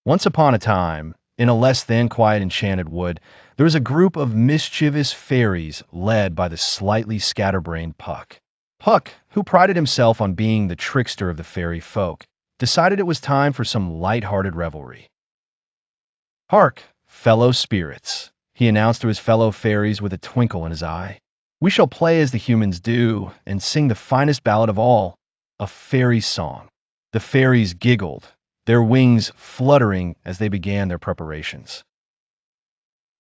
Once upon a time, in a less than quiet enchanted wood, there was a group of mischievous fairies led by the slightly scatterbrained Puck. Puck, who prided himself on being the trickster of the fairy folk, decided it was time for some light-hearted revelry. "Hark, fellow spirits," he announced to his fellow fairies with a twinkle in his eye. "We shall play as the humans do and sing the finest ballad of all, a fairy song." The fairies giggled, their wings fluttering as they began their preparations.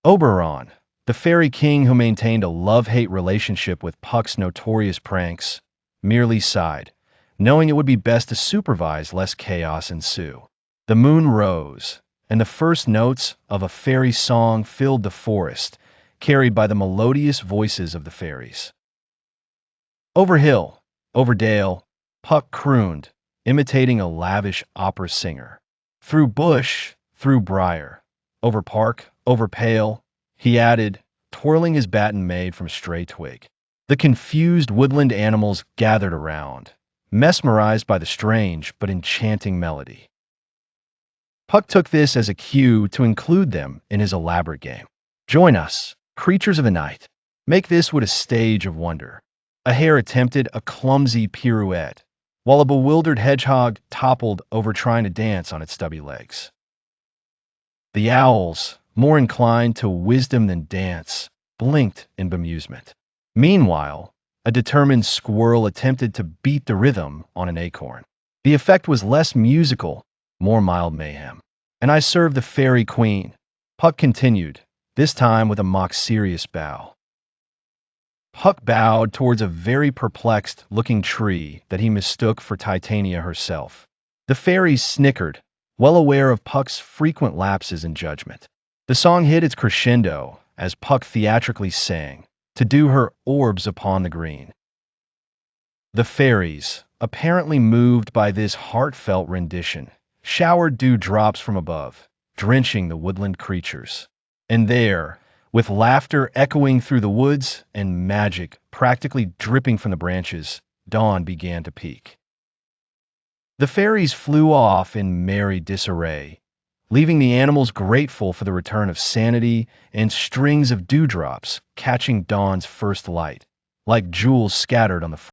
Oberon, the fairy king who maintained a love-hate relationship with Puck's notorious pranks, merely sighed, knowing it would be best to supervise lest chaos ensue. The moon rose, and the first notes of a fairy song filled the forest, carried by the melodious voices of the fairies. Over hill, over dale, Puck crooned, imitating a lavish opera singer. Through bush, through briar, over park, over pale, he added, twirling his baton made from stray twig. The confused woodland animals gathered around, mesmerized by the strange but enchanting melody. Puck took this as a cue to include them in his elaborate game. "Join us, creatures of the night. Make this what a stage of wonder." A hare attempted a clumsy pirouette, while a bewildered hedgehog toppled over trying to dance on its stubby legs. The owls, more inclined to wisdom than dance, blinked in bemusement. Meanwhile, a determined squirrel attempted to beat the rhythm on an acorn. The effect was less musical, more mild mayhem. "And I serve the fairy queen," Puck continued, this time with a mock-serious bow. Puck bowed towards a very perplexed-looking tree that he mistook for Titania herself. The fairies snickered, well aware of Puck's frequent lapses in judgment. The song hit its crescendo as Puck theatrically sang, "To do her orbs upon the green." The fairies, apparently moved by this heartfelt rendition, showered dewdrops from above, drenching the woodland creatures. And there, with laughter echoing through the woods and magic practically dripping from the branches, dawn began to peak. The fairies flew off in merry disarray, leaving the animals grateful for the return of sanity and strings of dewdrops catching dawn's first light, like jewels scattered on the